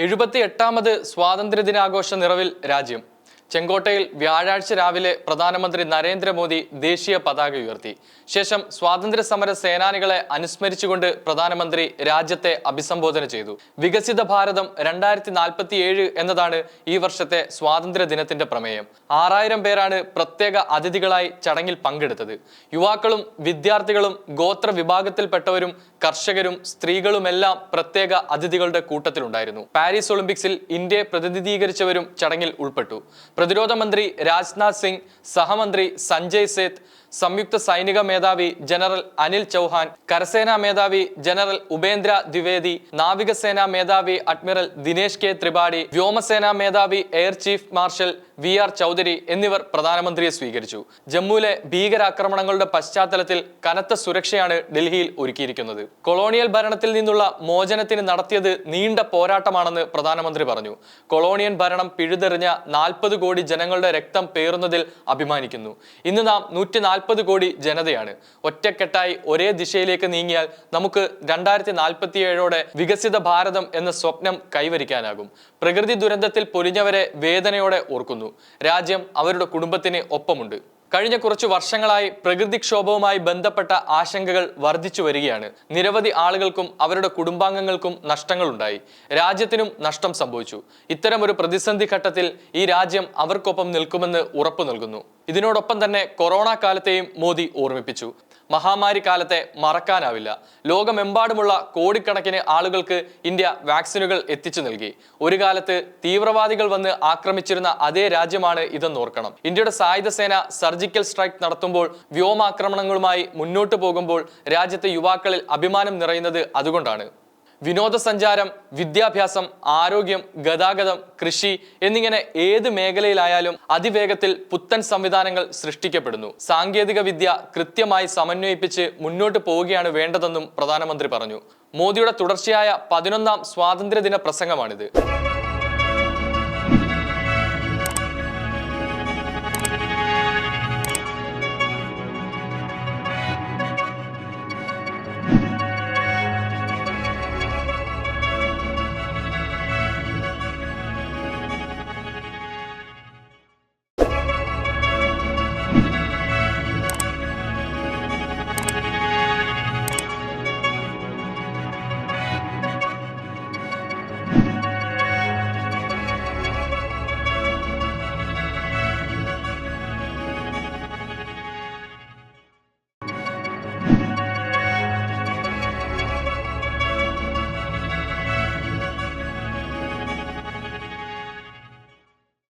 78ാമത് സ്വാതന്ത്ര്യദിനാഘോഷ നിറവിൽ രാജ്യം. ചെങ്കോട്ടയിൽ വ്യാഴാഴ്ച രാവിലെ പ്രധാനമന്ത്രി നരേന്ദ്രമോദി ദേശീയ പതാക ഉയർത്തി. ശേഷം സ്വാതന്ത്ര്യ സമര സേനാനികളെ അനുസ്മരിച്ചുകൊണ്ട് പ്രധാനമന്ത്രി രാജ്യത്തെ അഭിസംബോധന ചെയ്തു. വികസിത ഭാരതം 2047 എന്നതാണ് ഈ വർഷത്തെ സ്വാതന്ത്ര്യ ദിനത്തിന്റെ പ്രമേയം. 6000 പേരാണ് പ്രത്യേക അതിഥികളായി ചടങ്ങിൽ പങ്കെടുത്തത്. യുവാക്കളും വിദ്യാർത്ഥികളും ഗോത്ര വിഭാഗത്തിൽപ്പെട്ടവരും കർഷകരും സ്ത്രീകളുമെല്ലാം പ്രത്യേക അതിഥികളുടെ കൂട്ടത്തിലുണ്ടായിരുന്നു. പാരീസ് ഒളിമ്പിക്സിൽ ഇന്ത്യയെ പ്രതിനിധീകരിച്ചവരും ചടങ്ങിൽ ഉൾപ്പെട്ടു. പ്രതിരോധ മന്ത്രി രാജ്നാഥ് സിംഗ്, സഹമന്ത്രി സഞ്ജയ് സേത്ത്, സംയുക്ത സൈനിക മേധാവി ജനറൽ അനിൽ ചൗഹാൻ, കരസേനാ മേധാവി ജനറൽ ഉപേന്ദ്ര ദ്വിവേദി, നാവികസേനാ മേധാവി അഡ്മിറൽ ദിനേശ് കെ ത്രിപാഠി, വ്യോമസേനാ മേധാവി air chief marshal VR Chaudhari എന്നിവർ പ്രധാനമന്ത്രിയെ സ്വീകരിച്ചു. ജമ്മുവിലെ ഭീകരാക്രമണങ്ങളുടെ പശ്ചാത്തലത്തിൽ കനത്ത സുരക്ഷയാണ് ഡൽഹിയിൽ ഒരുക്കിയിരിക്കുന്നത്. കൊളോണിയൽ ഭരണത്തിൽ നിന്നുള്ള മോചനത്തിന് നടത്തിയത് നീണ്ട പോരാട്ടമാണെന്ന് പ്രധാനമന്ത്രി പറഞ്ഞു. കൊളോണിയൻ ഭരണം പിഴുതെറിഞ്ഞ 40 കോടി ജനങ്ങളുടെ രക്തം പേറുന്നതിൽ അഭിമാനിക്കുന്നു. ഇന്ന് നാം 140 കോടി ജനതയാണ്. ഒറ്റക്കെട്ടായി ഒരേ ദിശയിലേക്ക് നീങ്ങിയാൽ നമുക്ക് 2047ഓടെ വികസിത ഭാരതം എന്ന സ്വപ്നം കൈവരിക്കാനാകും. പ്രകൃതി ദുരന്തത്തിൽ പൊലിഞ്ഞവരെ വേദനയോടെ ഓർക്കുന്നു. രാജ്യം അവരുടെ കുടുംബത്തിന് ഒപ്പമുണ്ട്. കഴിഞ്ഞ കുറച്ചു വർഷങ്ങളായി പ്രകൃതിക്ഷോഭവുമായി ബന്ധപ്പെട്ട ആശങ്കകൾ വർദ്ധിച്ചു വരികയാണ്. നിരവധി ആളുകൾക്കും അവരുടെ കുടുംബാംഗങ്ങൾക്കും നഷ്ടങ്ങളുണ്ടായി. രാജ്യത്തിനും നഷ്ടം സംഭവിച്ചു. ഇത്തരം ഒരു പ്രതിസന്ധി ഘട്ടത്തിൽ ഈ രാജ്യം അവർക്കൊപ്പം നിൽക്കുമെന്ന് ഉറപ്പു നൽകുന്നു. ഇതിനോടൊപ്പം തന്നെ കൊറോണ കാലത്തെയും മോദി ഓർമ്മിപ്പിച്ചു. മഹാമാരി കാലത്തെ മറക്കാനാവില്ല. ലോകമെമ്പാടുമുള്ള കോടിക്കണക്കിന് ആളുകൾക്ക് ഇന്ത്യ വാക്സിനുകൾ എത്തിച്ചു നൽകി. ഒരു കാലത്ത് തീവ്രവാദികൾ വന്ന് ആക്രമിച്ചിരുന്ന അതേ രാജ്യമാണ് ഇതെന്ന് ഓർക്കണം. ഇന്ത്യയുടെ സായുധ സേന സർജിക്കൽ സ്ട്രൈക്ക് നടത്തുമ്പോൾ, വ്യോമാക്രമണങ്ങളുമായി മുന്നോട്ടു പോകുമ്പോൾ രാജ്യത്തെ യുവാക്കളിൽ അഭിമാനം നിറയുന്നത് അതുകൊണ്ടാണ്. വിനോദസഞ്ചാരം, വിദ്യാഭ്യാസം, ആരോഗ്യം, ഗതാഗതം, കൃഷി എന്നിങ്ങനെ ഏത് മേഖലയിലായാലും അതിവേഗത്തിൽ പുത്തൻ സംവിധാനങ്ങൾ സൃഷ്ടിക്കപ്പെടുന്നു. സാങ്കേതിക വിദ്യ കൃത്യമായി സമന്വയിപ്പിച്ച് മുന്നോട്ട് പോവുകയാണ് വേണ്ടതെന്നും പ്രധാനമന്ത്രി പറഞ്ഞു. മോദിയുടെ തുടർച്ചയായ 11ാം സ്വാതന്ത്ര്യദിന പ്രസംഗമാണിത്.